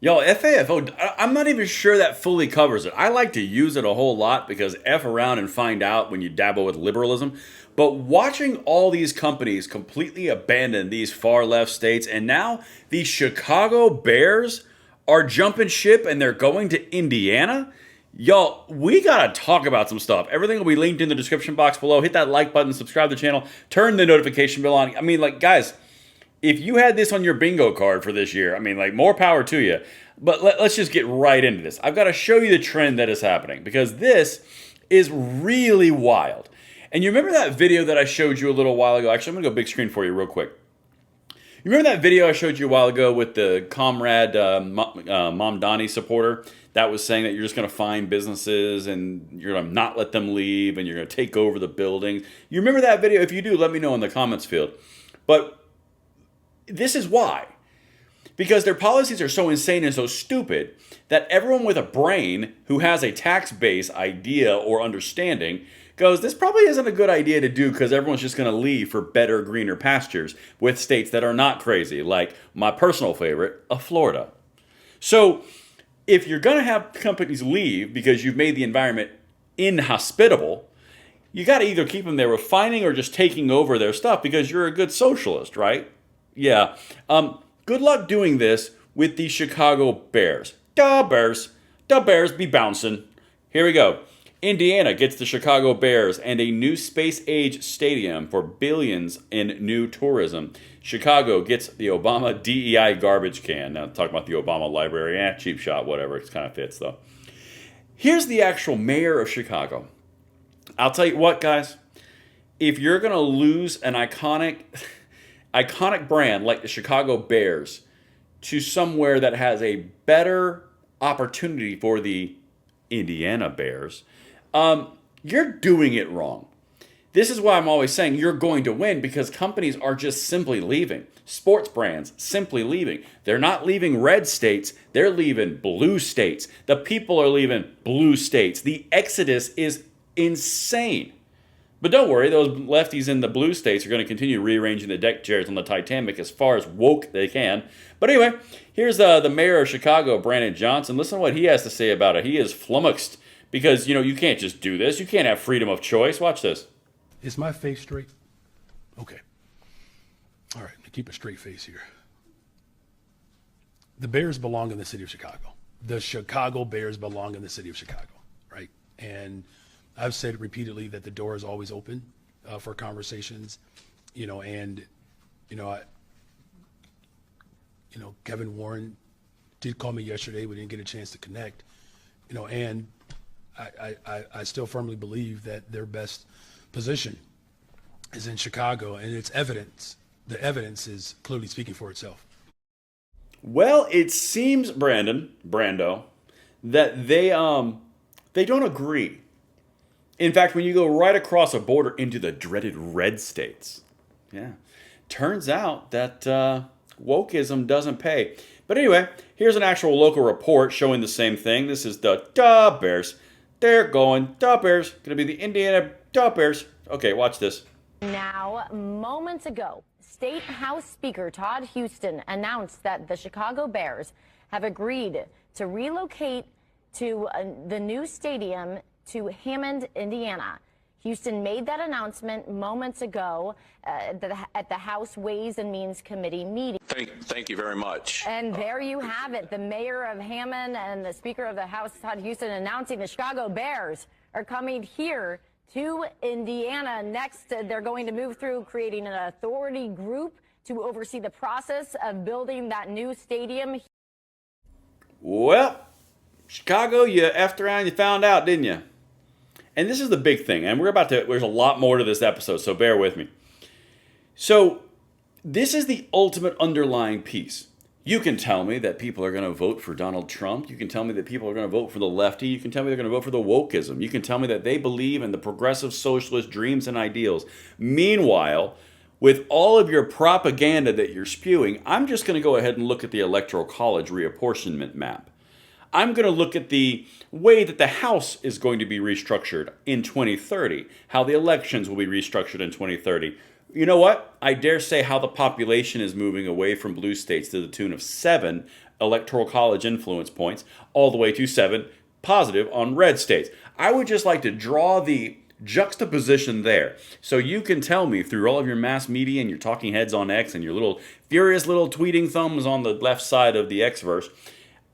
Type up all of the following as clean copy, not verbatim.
Yo, FAFO, I'm not even sure that fully covers it. I like to use it a whole lot because F around and find out when you dabble with liberalism. But watching all these companies completely abandon these far left states, and now the Chicago Bears are jumping ship and they're going to Indiana. Y'all, we gotta talk about some stuff. Everything will be linked in the description box below. Hit that like button, subscribe to the channel, turn the notification bell on. I mean, like, guys, if you had this on your bingo card for this year, I mean, like, more power to you. But us just get right into this. I've got to show you the trend that is happening because this is really wild. And you remember that video that I showed you a little while ago? Actually, I'm going to go big screen for you real quick. You remember that video I showed you a while ago with the Comrade Mom Donnie supporter that was saying that you're just going to find businesses and you're going to not let them leave and you're going to take over the buildings? You remember that video? If you do, let me know in the comments field. But this is why. Because their policies are so insane and so stupid that everyone with a brain who has a tax base idea or understanding goes, this probably isn't a good idea to do because everyone's just going to leave for better, greener pastures with states that are not crazy, like my personal favorite, Florida. So if you're going to have companies leave because you've made the environment inhospitable, you got to either keep them there refining or just taking over their stuff because you're a good socialist, right? Yeah. Good luck doing this with the Chicago Bears. Da Bears. Da Bears be bouncing. Here we go. Indiana gets the Chicago Bears and a new space-age stadium for billions in new tourism. Chicago gets the Obama DEI garbage can. Now, talking about the Obama library. Cheap shot, whatever. It kind of fits, though. Here's the actual mayor of Chicago. I'll tell you what, guys. If you're going to lose an iconic brand like the Chicago Bears to somewhere that has a better opportunity for the Indiana Bears, you're doing it wrong. This is why I'm always saying you're going to win because companies are just simply leaving. Sports brands simply leaving. They're not leaving red states, they're leaving blue states. The people are leaving blue states. The exodus is insane. But don't worry, those lefties in the blue states are going to continue rearranging the deck chairs on the Titanic as far as woke they can. But anyway, here's the mayor of Chicago, Brandon Johnson. Listen to what he has to say about it. He is flummoxed because, you can't just do this. You can't have freedom of choice. Watch this. Is my face straight? Okay. All right, keep a straight face here. The Bears belong in the city of Chicago. The Chicago Bears belong in the city of Chicago, right? And I've said repeatedly that the door is always open for conversations, Kevin Warren did call me yesterday. We didn't get a chance to connect, and I still firmly believe that their best position is in Chicago, and it's evidence. The evidence is clearly speaking for itself. Well, it seems, Brando, that they don't agree. In fact, when you go right across a border into the dreaded red states, turns out that wokeism doesn't pay. But anyway, here's an actual local report showing the same thing. This is the Da Bears. They're going, Da Bears. Going to be the Indiana Da Bears. Okay, watch this. Now, moments ago, State House Speaker Todd Houston announced that the Chicago Bears have agreed to relocate to the new stadium to Hammond, Indiana. Houston made that announcement moments ago at the House Ways and Means Committee meeting. Thank you very much. And there you have it. The mayor of Hammond and the Speaker of the House, Todd Houston, announcing the Chicago Bears are coming here to Indiana. Next, they're going to move through creating an authority group to oversee the process of building that new stadium. Well, Chicago, you effed around, you found out, didn't you? And this is the big thing, and there's a lot more to this episode, so bear with me. So, this is the ultimate underlying piece. You can tell me that people are going to vote for Donald Trump. You can tell me that people are going to vote for the lefty. You can tell me they're going to vote for the wokeism. You can tell me that they believe in the progressive socialist dreams and ideals. Meanwhile, with all of your propaganda that you're spewing, I'm just going to go ahead and look at the Electoral College reapportionment map. I'm going to look at the way that the House is going to be restructured in 2030, how the elections will be restructured in 2030. You know what? I dare say how the population is moving away from blue states to the tune of 7 electoral college influence points, all the way to 7 positive on red states. I would just like to draw the juxtaposition there so you can tell me through all of your mass media and your talking heads on X and your little furious little tweeting thumbs on the left side of the Xverse.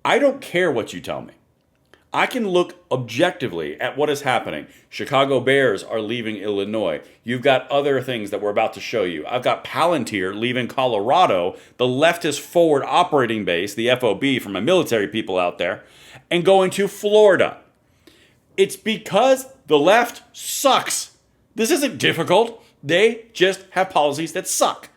I don't care what you tell me. I can look objectively at what is happening. Chicago Bears are leaving Illinois. You've got other things that we're about to show you. I've got Palantir leaving Colorado, the leftist forward operating base, the FOB for my military people out there, and going to Florida. It's because the left sucks. This isn't difficult. They just have policies that suck.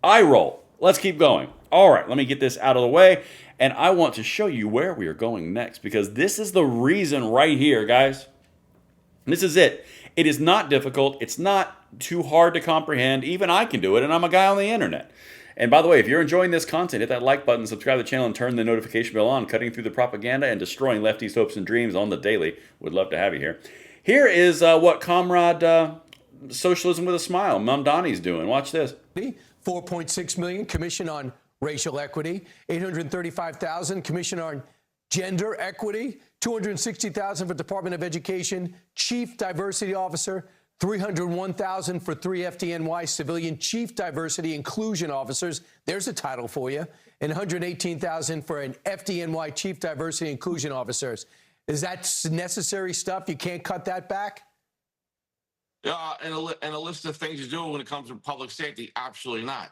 Eye roll. Let's keep going. All right, let me get this out of the way. And I want to show you where we are going next, because this is the reason right here, guys. This is it. It is not difficult. It's not too hard to comprehend. Even I can do it, and I'm a guy on the internet. And by the way, if you're enjoying this content, hit that like button, subscribe to the channel, and turn the notification bell on. Cutting through the propaganda and destroying lefties' hopes and dreams on the daily. Would love to have you here. Here is what Comrade Socialism with a Smile, Mamdani's doing. Watch this. 4.6 million commission on racial equity, 835,000 commission on gender equity, 260,000 for Department of Education Chief Diversity Officer, 301,000 for 3 FDNY Civilian Chief Diversity Inclusion Officers. There's a title for you. And 118,000 for an FDNY Chief Diversity Inclusion Officers. Is that necessary stuff? You can't cut that back? And a list of things to do when it comes to public safety? Absolutely not.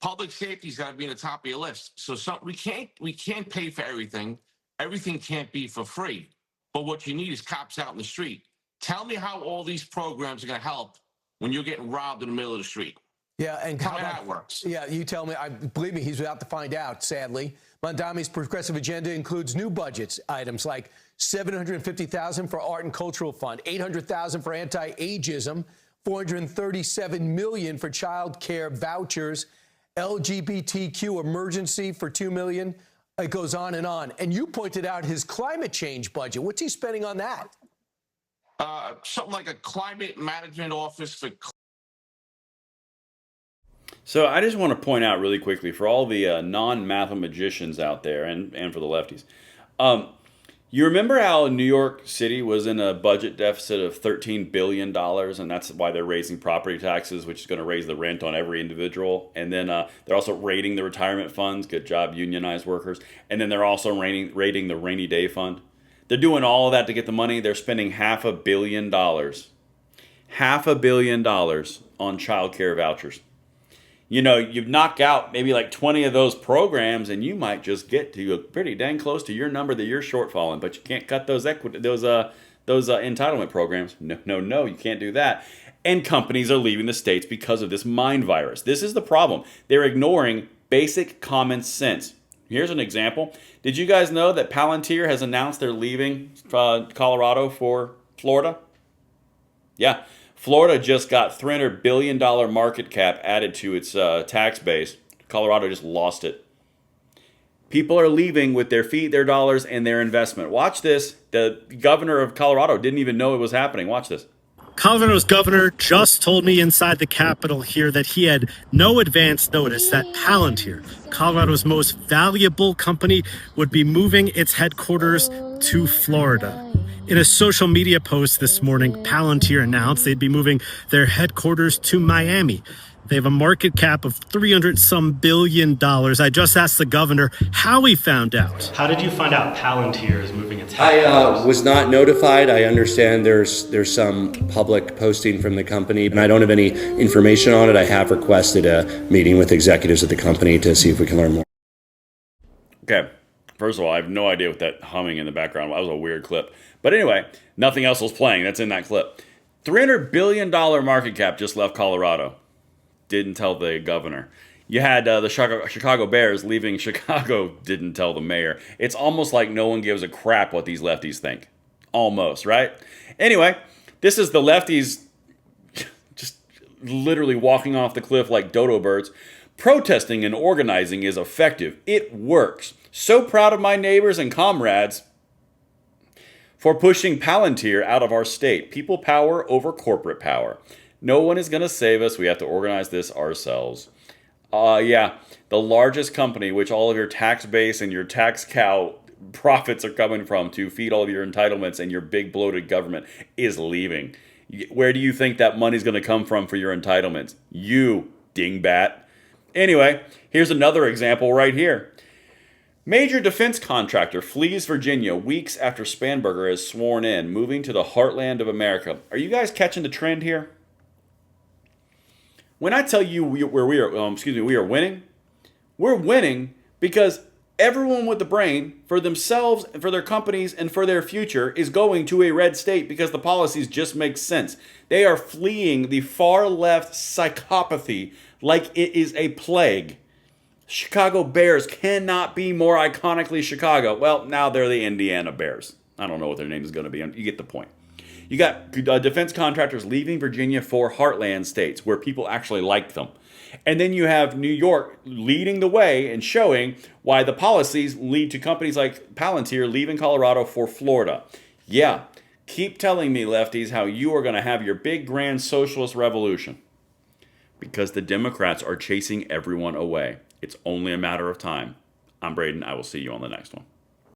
Public safety's got to be in the top of your list. So we can't pay for everything. Everything can't be for free. But what you need is cops out in the street. Tell me how all these programs are going to help when you're getting robbed in the middle of the street. Yeah, and how that works. Yeah, you tell me. Believe me, he's about to find out, sadly. Mamdani's progressive agenda includes new budgets items like $750,000 for Art and Cultural Fund, $800,000 for anti-ageism, $437 million for child care vouchers, LGBTQ emergency for $2 million. It goes on. And you pointed out his climate change budget. What's he spending on that? Something like a climate management office for. So I just want to point out really quickly for all the non-mathematicians out there and for the lefties. You remember how New York City was in a budget deficit of $13 billion, and that's why they're raising property taxes, which is going to raise the rent on every individual. And then they're also raiding the retirement funds. Good job, unionized workers. And then they're also raiding the rainy day fund. They're doing all of that to get the money. They're spending $500 million. $500 million on child care vouchers. You know, you've knocked out maybe like 20 of those programs, and you might just get to pretty dang close to your number that you're shortfalling. But you can't cut those entitlement programs. No, you can't do that. And companies are leaving the states because of this mind virus. This is the problem. They're ignoring basic common sense. Here's an example. Did you guys know that Palantir has announced they're leaving Colorado for Florida? Yeah. Florida just got $300 billion market cap added to its tax base. Colorado just lost it. People are leaving with their feet, their dollars, and their investment. Watch this. The governor of Colorado didn't even know it was happening. Watch this. Colorado's governor just told me inside the Capitol here that he had no advance notice that Palantir, Colorado's most valuable company, would be moving its headquarters to Florida. In a social media post this morning, Palantir announced they'd be moving their headquarters to Miami. They have a market cap of $300-some billion. I just asked the governor how he found out. How did you find out Palantir is moving its headquarters? I was not notified. I understand there's some public posting from the company, and I don't have any information on it. I have requested a meeting with executives at the company to see if we can learn more. Okay. First of all, I have no idea what that humming in the background was. That was a weird clip. But anyway, nothing else was playing. That's in that clip. $300 billion market cap just left Colorado. Didn't tell the governor. You had the Chicago Bears leaving Chicago. Didn't tell the mayor. It's almost like no one gives a crap what these lefties think. Almost, right? Anyway, this is the lefties just literally walking off the cliff like dodo birds. Protesting and organizing is effective. It works. So proud of my neighbors and comrades for pushing Palantir out of our state. People power over corporate power. No one is going to save us. We have to organize this ourselves. Yeah, the largest company, which all of your tax base and your tax cow profits are coming from to feed all of your entitlements and your big bloated government, is leaving. Where do you think that money's going to come from for your entitlements? You, dingbat. Anyway, here's another example right here. Major defense contractor flees Virginia weeks after Spanberger is sworn in, moving to the heartland of America. Are you guys catching the trend here? When I tell you we are winning, we're winning because everyone with the brain for themselves and for their companies and for their future is going to a red state because the policies just make sense. They are fleeing the far left psychopathy like it is a plague. Chicago Bears cannot be more iconically Chicago. Well, now they're the Indiana Bears. I don't know what their name is going to be. You get the point. You got defense contractors leaving Virginia for heartland states where people actually like them. And then you have New York leading the way and showing why the policies lead to companies like Palantir leaving Colorado for Florida. Yeah, keep telling me, lefties, how you are going to have your big grand socialist revolution. Because the Democrats are chasing everyone away. It's only a matter of time. I'm Braden. I will see you on the next one.